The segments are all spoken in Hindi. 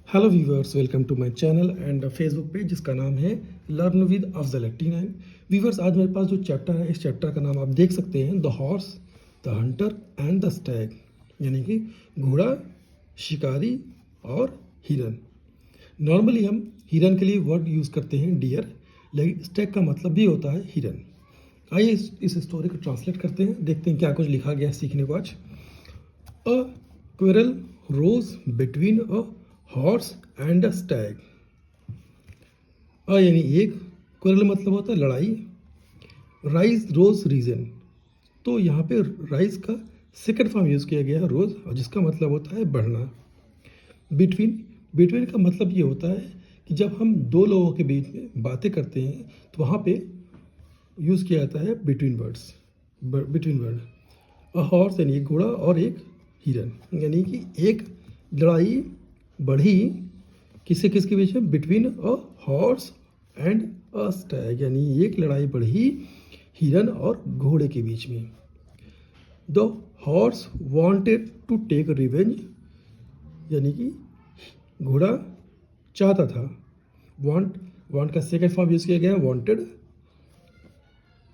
Hello viewers, welcome to my channel and Facebook page जिसका नाम है लर्न विद अफजल 89। व्यूवर्स, आज मेरे पास जो चैप्टर है, इस चैप्टर का नाम आप देख सकते हैं, the horse, the Hunter and the stag, यानी कि घोड़ा, शिकारी और हिरन। नॉर्मली हम हिरन के लिए वर्ड यूज़ करते हैं डियर, लेकिन स्टैग का मतलब भी होता है हिरन। आइए इस स्टोरी को ट्रांसलेट करते हैं, देखते हैं क्या कुछ लिखा गया है सीखने को आज। A quarrel rose between a horse and a stag. यानी एक, क्वेरल मतलब होता है लड़ाई, राइज रोज रीजन, तो यहाँ पे राइज का सेकंड फॉर्म यूज़ किया गया है रोज, और जिसका मतलब होता है बढ़ना। बिटवीन, बिटवीन का मतलब ये होता है कि जब हम दो लोगों के बीच में बातें करते हैं तो वहाँ पे यूज़ किया जाता है between words, between word. A horse यानी एक घोड़ा और एक हिरन, यानी कि एक लड़ाई बढ़ी किससे किसके बीच में, between a horse and a stag, यानी एक लड़ाई बढ़ी हिरन और घोड़े के बीच में। The horse wanted to take revenge, यानी कि घोड़ा चाहता था, वांट का सेकंड फॉर्म यूज किया गया है वांटेड,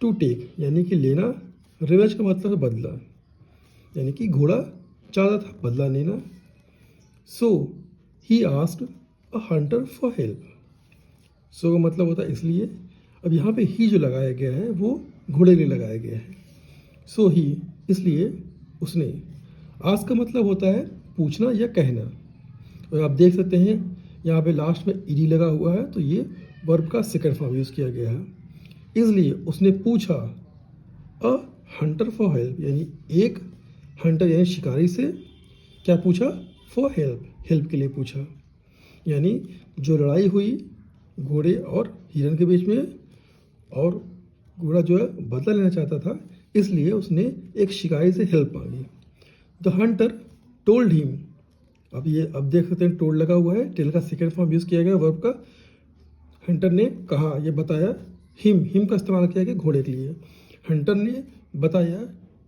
टू टेक यानी कि लेना, रिवेंज का मतलब है बदला, यानी कि घोड़ा चाहता था बदला लेना। So he asked a hunter for help. So का मतलब होता है इसलिए। अब यहाँ पे ही जो लगाया गया है वो घोड़े के लिए लगाया गया है। सो ही, इसलिए उसने। आस्क का मतलब होता है पूछना या कहना, और आप देख सकते हैं यहाँ पे लास्ट में ईडी लगा हुआ है, तो ये वर्ब का सेकंड फॉर्म यूज़ किया गया है। इसलिए उसने पूछा अ हंटर फॉर हेल्प, यानी एक हंटर यानी शिकारी से क्या पूछा, फॉर हेल्प, हेल्प के लिए पूछा। यानी जो लड़ाई हुई घोड़े और हिरन के बीच में, और घोड़ा जो है बदला लेना चाहता था, इसलिए उसने एक शिकारी से हेल्प मांगी। द हंटर टोल्ड हिम, अब देख सकते हैं टोल्ड लगा हुआ है, टेल का सेकेंड फॉर्म यूज़ किया गया वर्ब का। हंटर ने कहा, ये बताया, हिम का इस्तेमाल किया गया घोड़े के लिए। हंटर ने बताया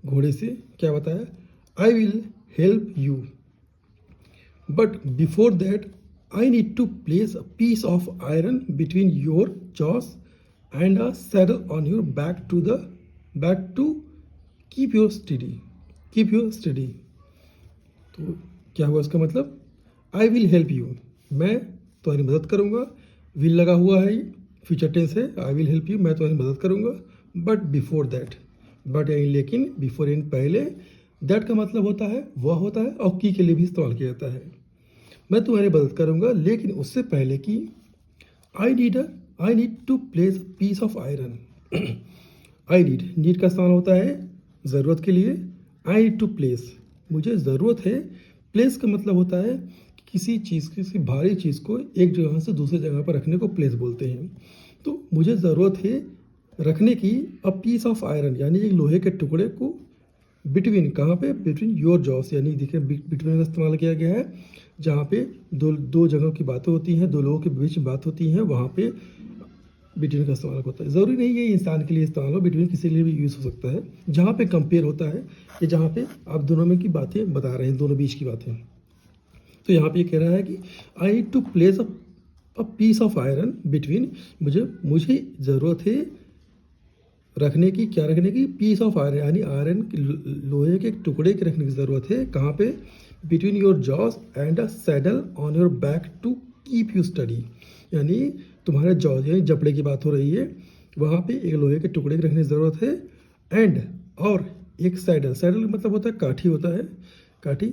घोड़े से, क्या बताया, I will help you, but before that I need to place a piece of iron between your jaws and a saddle on your back to keep you steady. Keep you steady. तो क्या हुआ इसका मतलब, I will help you, मैं तुम्हारी मदद करूँगा। विल लगा हुआ है, फ्यूचर टेंस है, I will help you, मैं तुम्हारी मदद करूँगा। बट बिफोर दैट, बट यानी लेकिन, बिफोर यानी पहले, दैट का मतलब होता है वह होता है, और की के लिए भी इस्तेमाल किया जाता है। मैं तुम्हारी मदद करूंगा, लेकिन उससे पहले कि I need to place piece of iron. I need का स्थान होता है ज़रूरत के लिए। आई नीड टू प्लेस, मुझे ज़रूरत है। प्लेस का मतलब होता है किसी चीज़, किसी भारी चीज़ को एक जगह से दूसरी जगह पर रखने को प्लेस बोलते हैं। तो मुझे ज़रूरत है रखने की अ पीस ऑफ आयरन, यानी एक लोहे के टुकड़े को बिटवीन, कहाँ पे, बिटवीन योर जॉस, यानी देखिए बिटवीन का इस्तेमाल किया गया है, जहाँ पे दो जगहों की बातें होती हैं, दो लोगों के बीच में बात होती हैं, वहाँ पे बिटवीन का इस्तेमाल होता है। ज़रूरी नहीं है इंसान के लिए इस्तेमाल हो, बिटवीन किसी के लिए भी यूज़ हो सकता है, जहाँ पे कंपेयर होता है कि जहाँ पे आप दोनों में की बातें बता रहे हैं, दोनों बीच की बातें। तो यहाँ पे ये कह रहा है कि I need to place a piece of iron between, मुझे ज़रूरत है रखने की, क्या रखने की, पीस ऑफ आयरन, यानी आयरन लोहे के टुकड़े के रखने की ज़रूरत है। कहाँ पे, between your jaws and a saddle on your back to keep you steady, यानी तुम्हारे जॉज यानी जबड़े की बात हो रही है, वहाँ पे एक लोहे के टुकड़े के रखने की ज़रूरत है। एंड, और एक सैडल, सैडल का मतलब होता है काठी होता है, काठी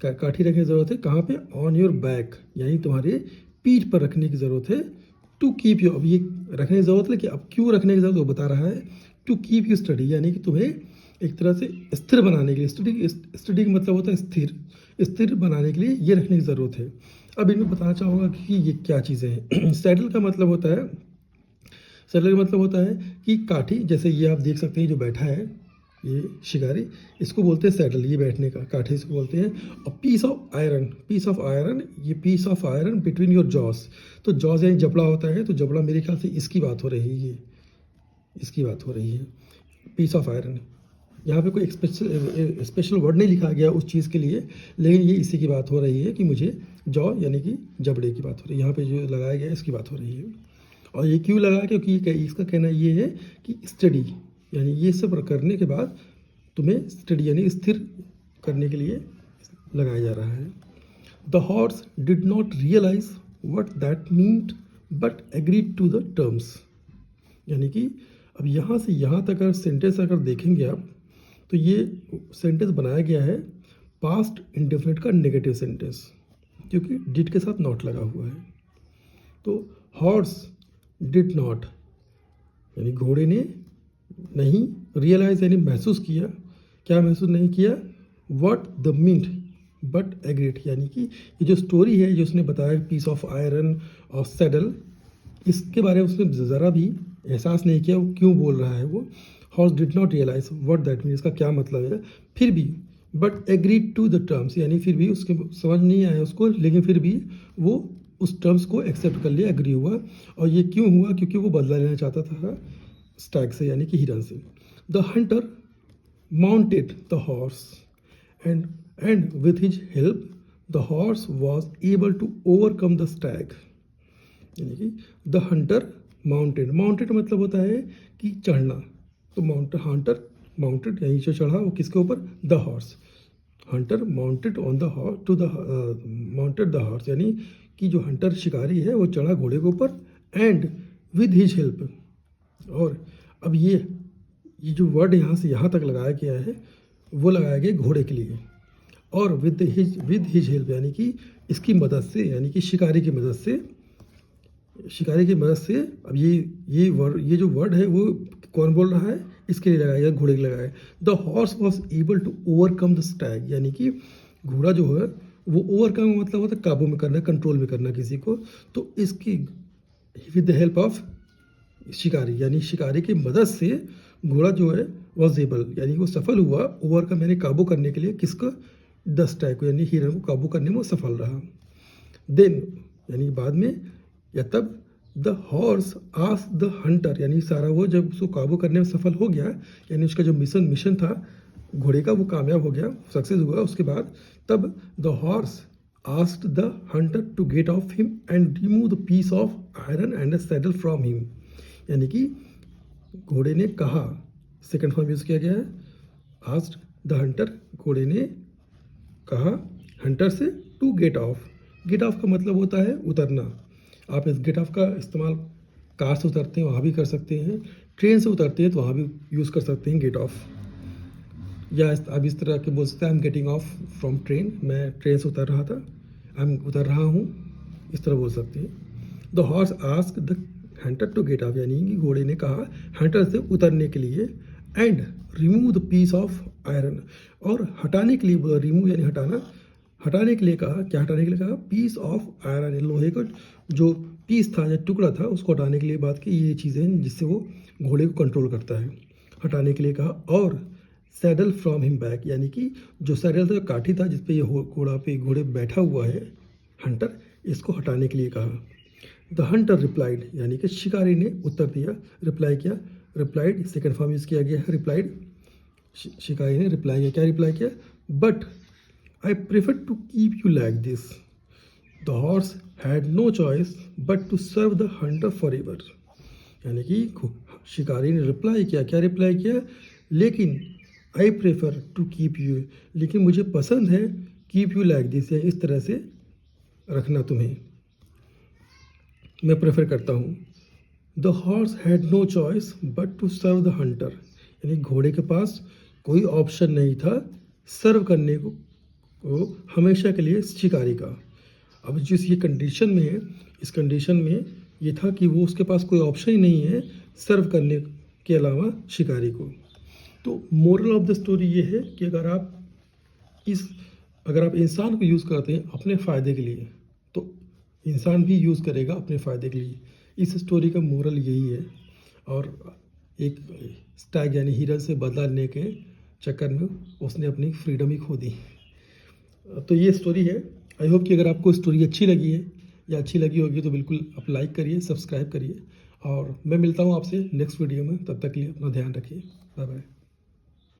काठी रखने की ज़रूरत है। कहाँ पे, ऑन योर बैक, यानी तुम्हारे पीठ पर रखने की ज़रूरत है। टू कीप यू, अब ये रखने की ज़रूरत है कि अब क्यों रखने की ज़रूरत वो बता रहा है। टू कीप यू स्टडी, यानी कि तुम्हें एक तरह से स्थिर बनाने के लिए, स्टडी का मतलब होता है स्थिर, स्थिर बनाने के लिए ये रखने की ज़रूरत है। अब इनमें बताना चाहूँगा कि ये क्या चीज़ें हैं। सैडल का मतलब होता है, सैडल का मतलब होता है कि काठी, जैसे ये आप देख सकते हैं जो बैठा है ये शिकारी, इसको बोलते हैं सैडल, ये बैठने का काठी इसको बोलते हैं। और piece of iron, piece of iron, ये piece of iron between your jaws, तो जॉस यानी जबड़ा होता है, तो जबड़ा मेरे ख्याल से इसकी बात हो रही है, इसकी बात हो रही है, पीस ऑफ आयरन। यहाँ पे कोई स्पेशल वर्ड नहीं लिखा गया उस चीज़ के लिए, लेकिन ये इसी की बात हो रही है कि मुझे जॉ यानी कि जबड़े की बात हो रही है, यहाँ पे जो लगाया गया है इसकी बात हो रही है। और ये क्यों लगा, क्योंकि इसका कहना ये है कि स्टडी यानी ये सब करने के बाद तुम्हें स्टडी यानी स्थिर करने के लिए लगाया जा रहा है। The horse did not realize what that meant but agreed to the terms. यानी कि अब यहाँ से यहाँ तक अगर सेंटेंस अगर देखेंगे आप, तो ये सेंटेंस बनाया गया है पास्ट इंडेफिनिट का नेगेटिव सेंटेंस, क्योंकि डिड के साथ नॉट लगा हुआ है। तो हॉर्स डिड नॉट यानी घोड़े ने नहीं, रियलाइज यानी महसूस किया, क्या महसूस नहीं किया, what the meant but agreed. यानी कि ये जो स्टोरी है जो उसने बताया पीस ऑफ आयरन और सैडल, इसके बारे में उसने ज़रा भी एहसास नहीं किया वो क्यों बोल रहा है वो। Horse did not realize what that mean, इसका क्या मतलब है, फिर भी but agreed to the terms यानी फिर भी उसके समझ नहीं आया उसको, लेकिन फिर भी वो उस टर्म्स को एक्सेप्ट कर लिया, एग्री हुआ। और ये क्यों हुआ, क्योंकि वो बदला लेना चाहता था स्टैग से यानी कि हिरन से। The hunter mounted the horse and with his help the horse was able to overcome the stag. यानी कि द हंटर माउंटेड, माउंटेड मतलब होता है कि चढ़ना, तो हंटर माउंटेड यानी जो चढ़ा वो किसके ऊपर, the horse. Hunter mounted on the horse to the mounted the horse, यानी कि जो हंटर शिकारी है वो चढ़ा घोड़े के ऊपर, एंड विद हिज हेल्प। और अब ये जो वर्ड यहाँ से यहाँ तक लगाया गया है वो लगाया गया घोड़े के लिए, और विद हिज हेल्प यानी कि इसकी मदद से, यानी कि शिकारी की मदद से, शिकारी की मदद से। अब ये जो वर्ड है वो कौन बोल रहा है, इसके लिए लगाया, घोड़े के लगाया। The horse was able to overcome the stag, यानी कि घोड़ा जो है वो ओवरकम मतलब होता है काबू में करना, कंट्रोल में करना किसी को। तो इसकी विद द हेल्प ऑफ शिकारी, यानी शिकारी की मदद से घोड़ा जो है वॉज एबल यानी वो सफल हुआ, ओवरकम यानी काबू करने के लिए किसको, द स्टैग को, यानी हिरन को काबू करने में वो सफल रहा। देन यानी बाद में या तब the horse ask the Hunter, यानी सारा वो जब उसको काबू करने में सफल हो गया, यानी उसका जो मिशन था घोड़े का वो कामयाब हो गया, सक्सेस हुआ। उसके बाद तब the horse asked the hunter to get off him and remove the piece of iron and a saddle from him. यानी कि घोड़े ने कहा, सेकंड फॉर्म यूज़ किया गया है, आस्क्ड द हंटर, घोड़े ने कहा हंटर से to get off. Get off का मतलब होता है उतरना। आप इस गेट ऑफ का इस्तेमाल कार से उतरते हैं वहाँ भी कर सकते हैं, ट्रेन से उतरते हैं तो वहाँ भी यूज़ कर सकते हैं गेट ऑफ। या आप इस तरह के बोल सकते हैं I am getting off from train, मैं ट्रेन से उतर रहा था, आई एम उतर रहा हूँ, इस तरह बोल सकते हैं। The horse ask the hunter to get off, यानी कि घोड़े ने कहा हंटर से उतरने के लिए, and remove the piece of iron, और हटाने के लिए, रिमूव यानी हटाना, हटाने के लिए कहा, क्या हटाने के लिए कहा, पीस ऑफ आयरन, लोहे का जो पीस था या टुकड़ा था उसको हटाने के लिए बात की। ये चीज़ें हैं जिससे वो घोड़े को कंट्रोल करता है, हटाने के लिए कहा। और सैडल फ्रॉम हिम बैक, यानी कि जो सैडल था, काठी था जिसपे ये घोड़े बैठा हुआ है हंटर, इसको हटाने के लिए कहा। द हंटर रिप्लाइड, यानी कि शिकारी ने उत्तर दिया, रिप्लाई किया, रिप्लाइड सेकेंड फॉर्म यूज़ किया गया है रिप्लाइड। शिकारी ने रिप्लाई किया, क्या रिप्लाई किया, but I prefer to keep you like this. The horse had no choice but to serve the hunter forever. यानी कि शिकारी ने रिप्लाई किया, क्या रिप्लाई किया, लेकिन I prefer to keep you, लेकिन मुझे पसंद है keep you like this, या इस तरह से रखना तुम्हें, मैं प्रेफर करता हूँ। The horse had no choice but to serve the hunter, यानी घोड़े के पास कोई ऑप्शन नहीं था सर्व करने को हमेशा के लिए शिकारी का। अब जिस ये कंडीशन में है, इस कंडीशन में ये था कि वो उसके पास कोई ऑप्शन ही नहीं है सर्व करने के अलावा शिकारी को। तो मोरल ऑफ द स्टोरी ये है कि अगर आप इंसान को यूज़ करते हैं अपने फ़ायदे के लिए, तो इंसान भी यूज़ करेगा अपने फ़ायदे के लिए। इस स्टोरी का मोरल यही है। और एक स्टैग यानी हिरन से बदला लेने के चक्कर में उसने अपनी फ्रीडम ही खो दी। तो ये स्टोरी है। आई होप कि अगर आपको स्टोरी अच्छी लगी है या अच्छी लगी होगी तो बिल्कुल आप लाइक करिए, सब्सक्राइब करिए, और मैं मिलता हूँ आपसे नेक्स्ट वीडियो में। तब तक के लिए अपना ध्यान रखिए। Bye bye.